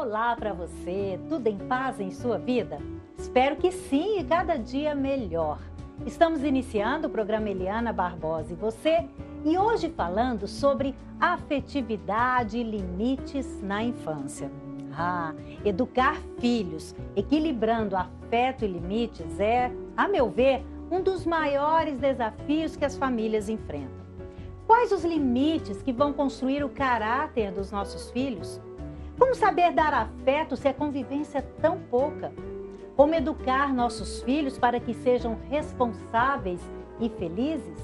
Olá para você, tudo em paz em sua vida? Espero que sim e cada dia melhor. Estamos iniciando o programa Eliana Barbosa e você, e hoje falando sobre afetividade e limites na infância. Educar filhos, equilibrando afeto e limites é, a meu ver, um dos maiores desafios que as famílias enfrentam. Quais os limites que vão construir o caráter dos nossos filhos? Como saber dar afeto se a convivência é tão pouca? Como educar nossos filhos para que sejam responsáveis e felizes?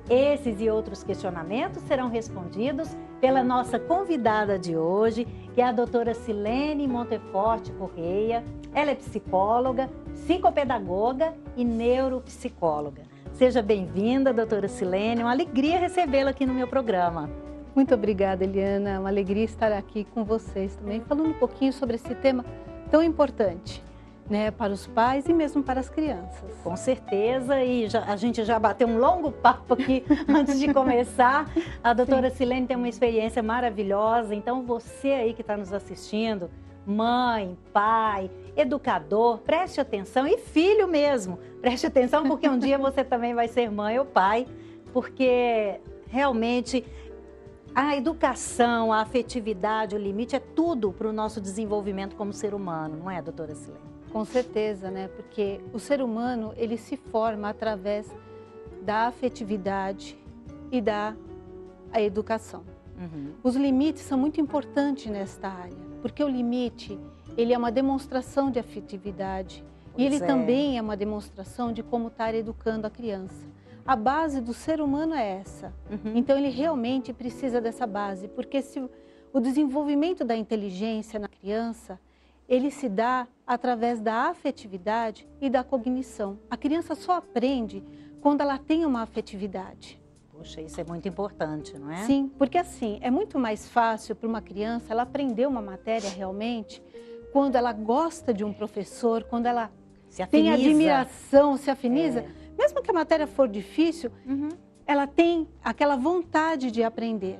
Esses e outros questionamentos serão respondidos pela nossa convidada de hoje, que é a doutora Silene Monteforte Correia. Ela é psicóloga, psicopedagoga e neuropsicóloga. Seja bem-vinda, doutora Silene. Uma alegria recebê-la aqui no meu programa. Muito obrigada, Eliana. É uma alegria estar aqui com vocês também, falando um pouquinho sobre esse tema tão importante, né, para os pais e mesmo para as crianças. Com certeza, e a gente já bateu um longo papo aqui antes de começar. A doutora Silene tem uma experiência maravilhosa, então você aí que está nos assistindo, mãe, pai, educador, preste atenção, e filho mesmo, preste atenção, porque um dia você também vai ser mãe ou pai, porque realmente a educação, a afetividade, o limite é tudo para o nosso desenvolvimento como ser humano, não é, doutora Silene? Com certeza, né? Porque o ser humano, ele se forma através da afetividade e da educação. Os limites são muito importantes nesta área, porque o limite, ele é uma demonstração de afetividade e ele também é uma demonstração de como estar educando a criança. A base do ser humano é essa. Então, ele realmente precisa dessa base, porque se o desenvolvimento da inteligência na criança, ele se dá através da afetividade e da cognição. A criança só aprende quando ela tem uma afetividade. Poxa, isso é muito importante, não é? Sim, porque assim, é muito mais fácil para uma criança ela aprender uma matéria realmente quando ela gosta de um professor, quando ela tem admiração, se afiniza. Mesmo que a matéria for difícil, ela tem aquela vontade de aprender.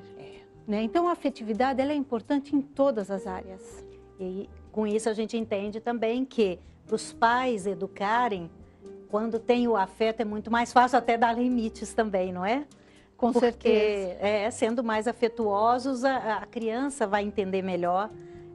Né? Então, a afetividade ela é importante em todas as áreas. E com isso a gente entende também que para os pais educarem, quando tem o afeto é muito mais fácil até dar limites também, não é? Com certeza. Porque sendo mais afetuosos, a criança vai entender melhor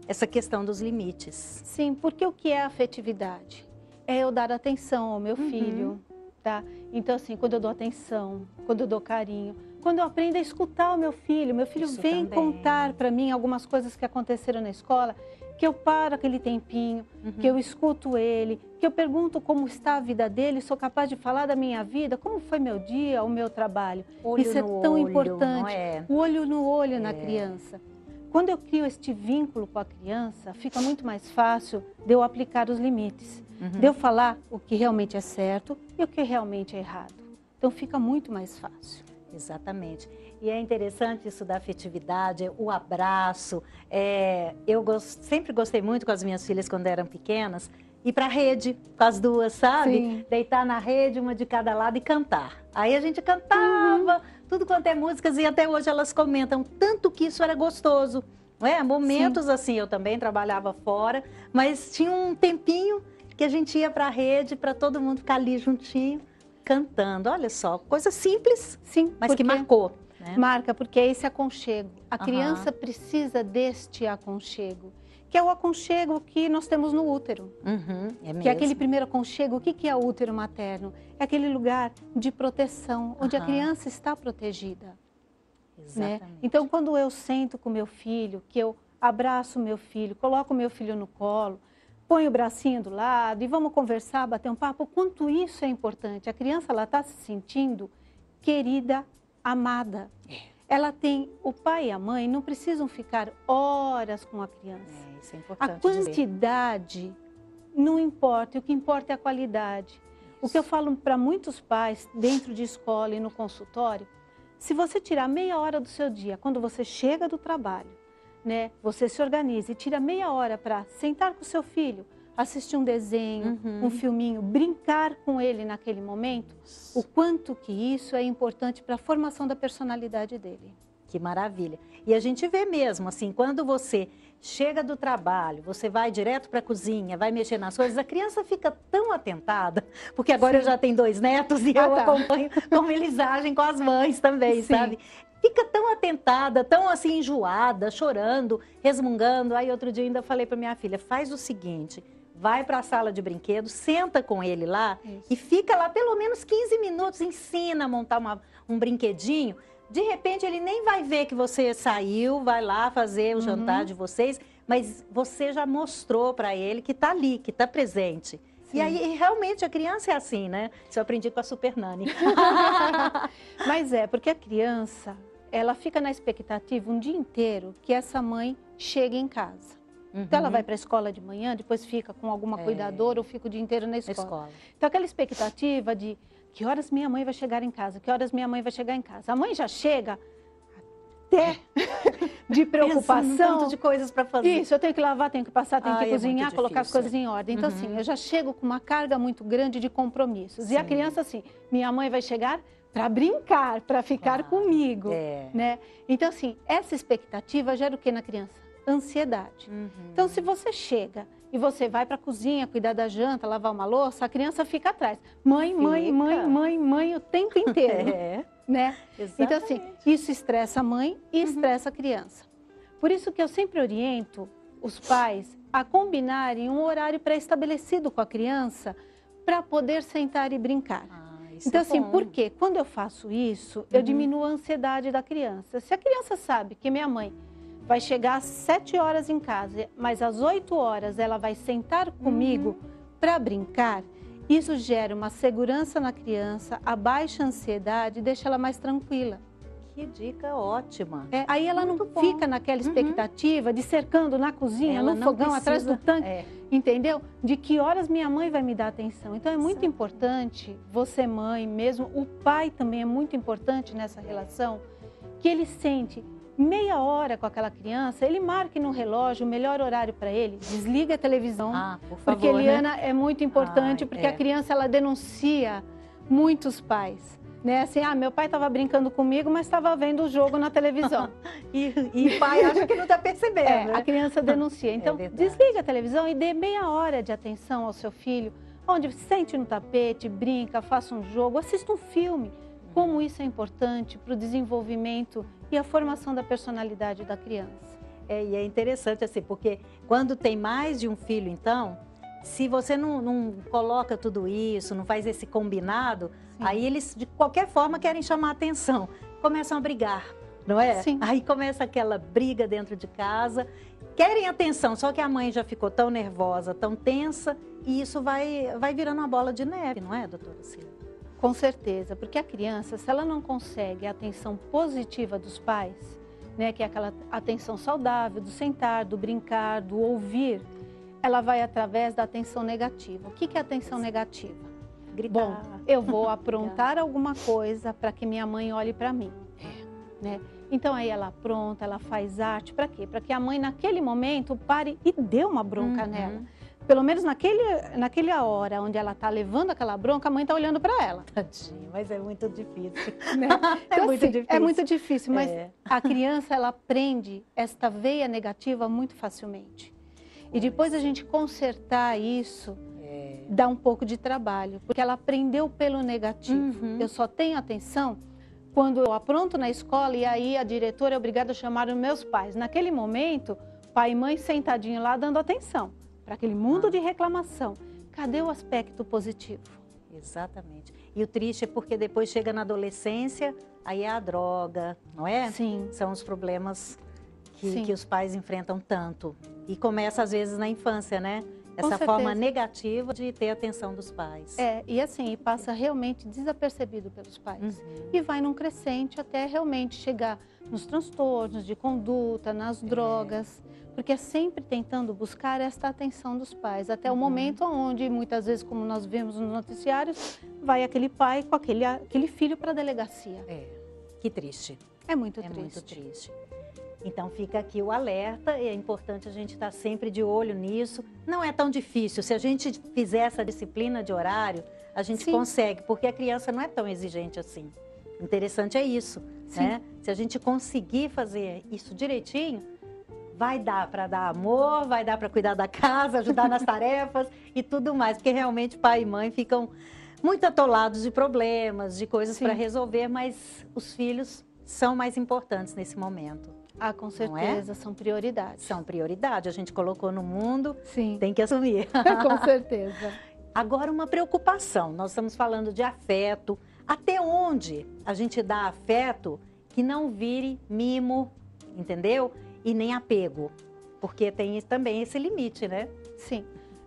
essa questão dos limites. Sim, porque o que é afetividade? É eu dar atenção ao meu filho. Tá? Então, assim, quando eu dou atenção, quando eu dou carinho, quando eu aprendo a escutar o meu filho Isso vem também contar para mim algumas coisas que aconteceram na escola, que eu paro aquele tempinho, que eu escuto ele, que eu pergunto como está a vida dele, sou capaz de falar da minha vida, como foi meu dia, o meu trabalho. Isso é tão importante, o olho no olho na criança. Quando eu crio este vínculo com a criança, fica muito mais fácil de eu aplicar os limites, de eu falar o que realmente é certo e o que realmente é errado. Então fica muito mais fácil. Exatamente. E é interessante isso da afetividade, o abraço. Sempre gostei muito com as minhas filhas quando eram pequenas, ir para a rede com as duas, sabe? Sim. Deitar na rede, uma de cada lado e cantar. Aí a gente cantava, tudo quanto é músicas, e até hoje elas comentam tanto que isso era gostoso. Não é? Momentos assim, eu também trabalhava fora, mas tinha um tempinho que a gente ia para a rede, para todo mundo ficar ali juntinho, cantando. Olha só, coisa simples, mas que marcou. Né? Marca, porque é esse aconchego. A criança precisa deste aconchego, que é o aconchego que nós temos no útero. Que é aquele primeiro aconchego. O que é o útero materno? É aquele lugar de proteção, onde a criança está protegida. Exatamente. Né? Então, quando eu sento com meu filho, que eu abraço meu filho, coloco meu filho no colo, põe o bracinho do lado e vamos conversar, bater um papo, o quanto isso é importante. A criança está se sentindo querida, amada. Ela tem, o pai e a mãe não precisam ficar horas com a criança. Isso é importante. A quantidade não importa, o que importa é a qualidade. O que eu falo para muitos pais, dentro de escola e no consultório, se você tirar meia hora do seu dia, quando você chega do trabalho, né, você se organiza e tira meia hora para sentar com o seu filho, assistir um desenho, um filminho, brincar com ele naquele momento, o quanto que isso é importante para a formação da personalidade dele. Que maravilha. E a gente vê mesmo, assim, quando você chega do trabalho, você vai direto para a cozinha, vai mexer nas coisas, a criança fica tão atentada, porque agora eu já tenho 2 netos e eu acompanho como eles agem com as mães também, sabe? Fica tão atentada, tão assim enjoada, chorando, resmungando. Aí outro dia eu ainda falei para minha filha, faz o seguinte, vai para a sala de brinquedos, senta com ele lá e fica lá pelo menos 15 minutos, ensina a montar um brinquedinho. De repente, ele nem vai ver que você saiu, vai lá fazer o jantar de vocês, mas você já mostrou para ele que está ali, que está presente. Sim. E aí, realmente, a criança é assim, né? Isso eu aprendi com a Super Nani. Mas porque a criança, ela fica na expectativa um dia inteiro que essa mãe chegue em casa. Então, ela vai para a escola de manhã, depois fica com alguma cuidadora ou fica o dia inteiro na escola. Então, aquela expectativa de que horas minha mãe vai chegar em casa, que horas minha mãe vai chegar em casa. A mãe já chega até de preocupação. Tanto de coisas para fazer. Isso, eu tenho que lavar, tenho que passar, tenho que cozinhar, colocar as coisas em ordem. Então, assim, eu já chego com uma carga muito grande de compromissos. Sim. E a criança, assim, minha mãe vai chegar para brincar, para ficar comigo, né? Então, assim, essa expectativa gera o que na criança? Ansiedade. Então, se você chega e você vai para a cozinha, cuidar da janta, lavar uma louça, a criança fica atrás. Mãe, mãe, mãe, mãe, mãe, o tempo inteiro. Né? Então, assim, isso estressa a mãe e estressa a criança. Por isso que eu sempre oriento os pais a combinarem um horário pré-estabelecido com a criança para poder sentar e brincar. Então, assim, por quê? Quando eu faço isso, eu diminuo a ansiedade da criança. Se a criança sabe que minha mãe vai chegar às 7 horas em casa, mas às 8 horas ela vai sentar comigo para brincar, isso gera uma segurança na criança, abaixa a ansiedade e deixa ela mais tranquila. Que dica ótima. Aí ela não fica naquela expectativa de cercando na cozinha, no fogão, atrás do tanque, entendeu? De que horas minha mãe vai me dar atenção. Então é muito importante, você mãe mesmo, o pai também é muito importante nessa relação, que ele sente meia hora com aquela criança, ele marque no relógio o melhor horário para ele, desliga a televisão, por favor, porque Eliana é muito importante, porque a criança ela denuncia muitos pais, né? Assim, meu pai estava brincando comigo, mas estava vendo o jogo na televisão. e o pai acha que não está percebendo, né? A criança denuncia. Então, desliga a televisão e dê meia hora de atenção ao seu filho, onde sente no tapete, brinca, faça um jogo, assista um filme. Como isso é importante para o desenvolvimento e a formação da personalidade da criança. E é interessante assim, porque quando tem mais de um filho, então, se você não coloca tudo isso, não faz esse combinado, aí eles, de qualquer forma, querem chamar a atenção. Começam a brigar, não é? Sim. Aí começa aquela briga dentro de casa, querem atenção, só que a mãe já ficou tão nervosa, tão tensa, e isso vai virando uma bola de neve, não é, doutora Cida? Com certeza, porque a criança, se ela não consegue a atenção positiva dos pais, né, que é aquela atenção saudável, do sentar, do brincar, do ouvir, ela vai através da atenção negativa. O que é atenção negativa? Gritar. Bom, eu vou aprontar alguma coisa para que minha mãe olhe para mim. Né? Então aí ela apronta, ela faz arte, para quê? Para que a mãe naquele momento pare e dê uma bronca nela. Pelo menos naquela hora onde ela está levando aquela bronca, a mãe está olhando para ela. Tadinha, mas é muito difícil. Né? Então, é muito difícil, mas a criança ela aprende esta veia negativa muito facilmente. E depois a gente consertar isso dá um pouco de trabalho, porque ela aprendeu pelo negativo. Eu só tenho atenção quando eu apronto na escola e aí a diretora é obrigada a chamar os meus pais. Naquele momento, pai e mãe sentadinho lá dando atenção. Para aquele mundo de reclamação. Cadê o aspecto positivo? Exatamente. E o triste é porque depois chega na adolescência, aí é a droga, não é? Sim. São os problemas que os pais enfrentam tanto. E começa às vezes na infância, né? Essa forma negativa de ter a atenção dos pais. E assim, passa realmente desapercebido pelos pais. E vai num crescente até realmente chegar nos transtornos de conduta, nas drogas. Porque é sempre tentando buscar esta atenção dos pais, até o momento onde, muitas vezes, como nós vemos nos noticiários, vai aquele pai com aquele filho para a delegacia. Que triste. É muito triste. É muito triste. Então fica aqui o alerta e é importante a gente estar sempre de olho nisso. Não é tão difícil, se a gente fizer essa disciplina de horário, a gente consegue, porque a criança não é tão exigente assim. interessante é isso, né? Se a gente conseguir fazer isso direitinho, vai dar para dar amor, vai dar para cuidar da casa, ajudar nas tarefas e tudo mais, porque realmente pai e mãe ficam muito atolados de problemas, de coisas para resolver, mas os filhos são mais importantes nesse momento. Ah, com certeza, são prioridades. São prioridade, a gente colocou no mundo, sim, tem que assumir. Com certeza. Agora, uma preocupação, nós estamos falando de afeto, até onde a gente dá afeto que não vire mimo, entendeu? E nem apego, porque tem também esse limite, né? Sim,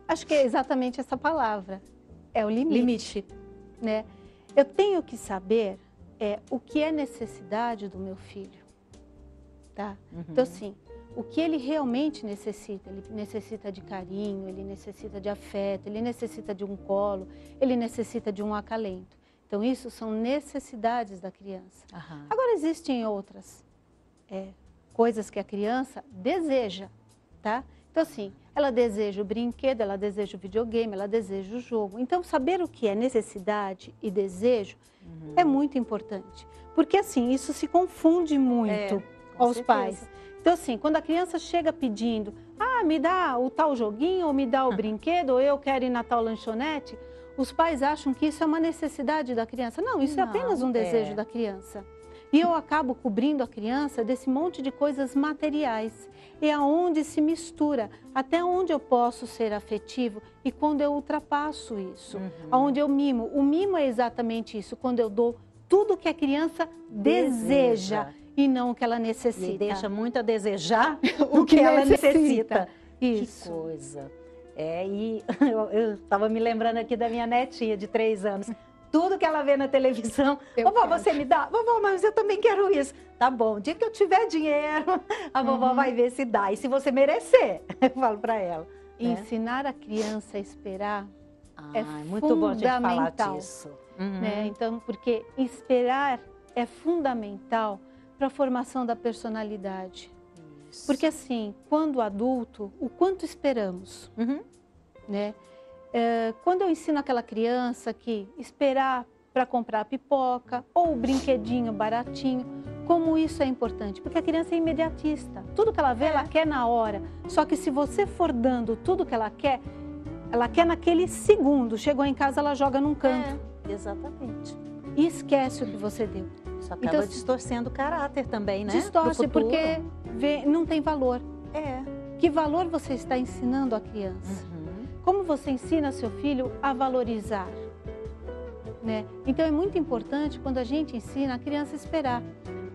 acho que é exatamente essa palavra, é o limite. Limite. Né? Eu tenho que saber o que é necessidade do meu filho, tá? Então, assim, o que ele realmente necessita? Ele necessita de carinho, ele necessita de afeto, ele necessita de um colo, ele necessita de um acalento. Então, isso são necessidades da criança. Agora, existem outras coisas que a criança deseja, tá? Então, assim, ela deseja o brinquedo, ela deseja o videogame, ela deseja o jogo. Então, saber o que é necessidade e desejo é muito importante. Porque, assim, isso se confunde muito aos pais. Então, assim, quando a criança chega pedindo, me dá o tal joguinho, ou me dá o brinquedo, ou eu quero ir na tal lanchonete, os pais acham que isso é uma necessidade da criança. Não, isso é apenas um desejo da criança. E eu acabo cobrindo a criança desse monte de coisas materiais. É aonde se mistura, até onde eu posso ser afetivo e quando eu ultrapasso isso. Aonde eu mimo. O mimo é exatamente isso, quando eu dou tudo que a criança deseja e não o que ela necessita. E deixa muito a desejar o que ela necessita. Isso. Que coisa. E eu estava me lembrando aqui da minha netinha de 3 anos. Tudo que ela vê na televisão, vovó, você me dá? Vovó, mas eu também quero isso. Tá bom, o dia que eu tiver dinheiro, a vovó vai ver se dá. E se você merecer, eu falo para ela. Ensinar a criança a esperar é muito bom a gente falar disso. Né? Então, porque esperar é fundamental para a formação da personalidade. Isso. Porque assim, quando adulto, o quanto esperamos, né? Quando eu ensino aquela criança que esperar para comprar pipoca ou o brinquedinho baratinho, como isso é importante? Porque a criança é imediatista. Tudo que ela vê, ela quer na hora. Só que se você for dando tudo que ela quer naquele segundo. Chegou em casa, ela joga num canto. Exatamente. E esquece o que você deu. Isso acaba distorcendo o caráter também, né? Distorce, porque não tem valor. Que valor você está ensinando a criança? Como você ensina seu filho a valorizar? Né? Então é muito importante quando a gente ensina a criança a esperar.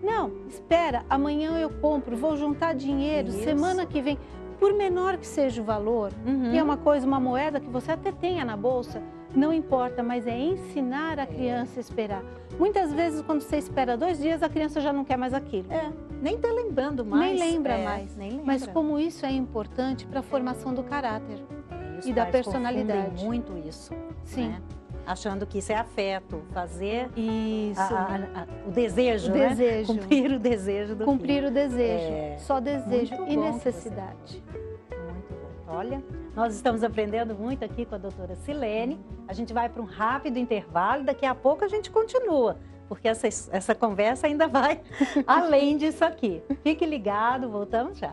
Não, espera, amanhã eu compro, vou juntar dinheiro, semana que vem. Por menor que seja o valor, e é uma moeda que você até tenha na bolsa, não importa, mas é ensinar a criança a esperar. Muitas vezes, quando você espera 2 dias, a criança já não quer mais aquilo. Nem está lembrando mais. Nem lembra mais. Nem lembra. Mas como isso é importante para a formação do caráter e da personalidade. Confundem muito isso. Sim. Né? Achando que isso é afeto, fazer isso. O desejo, né? Cumprir o desejo do Cumprir o desejo. Só desejo e bom necessidade. Muito bom. Olha, nós estamos aprendendo muito aqui com a doutora Silene. A gente vai para um rápido intervalo, daqui a pouco a gente continua, porque essa conversa ainda vai além disso aqui. Fique ligado, voltamos já.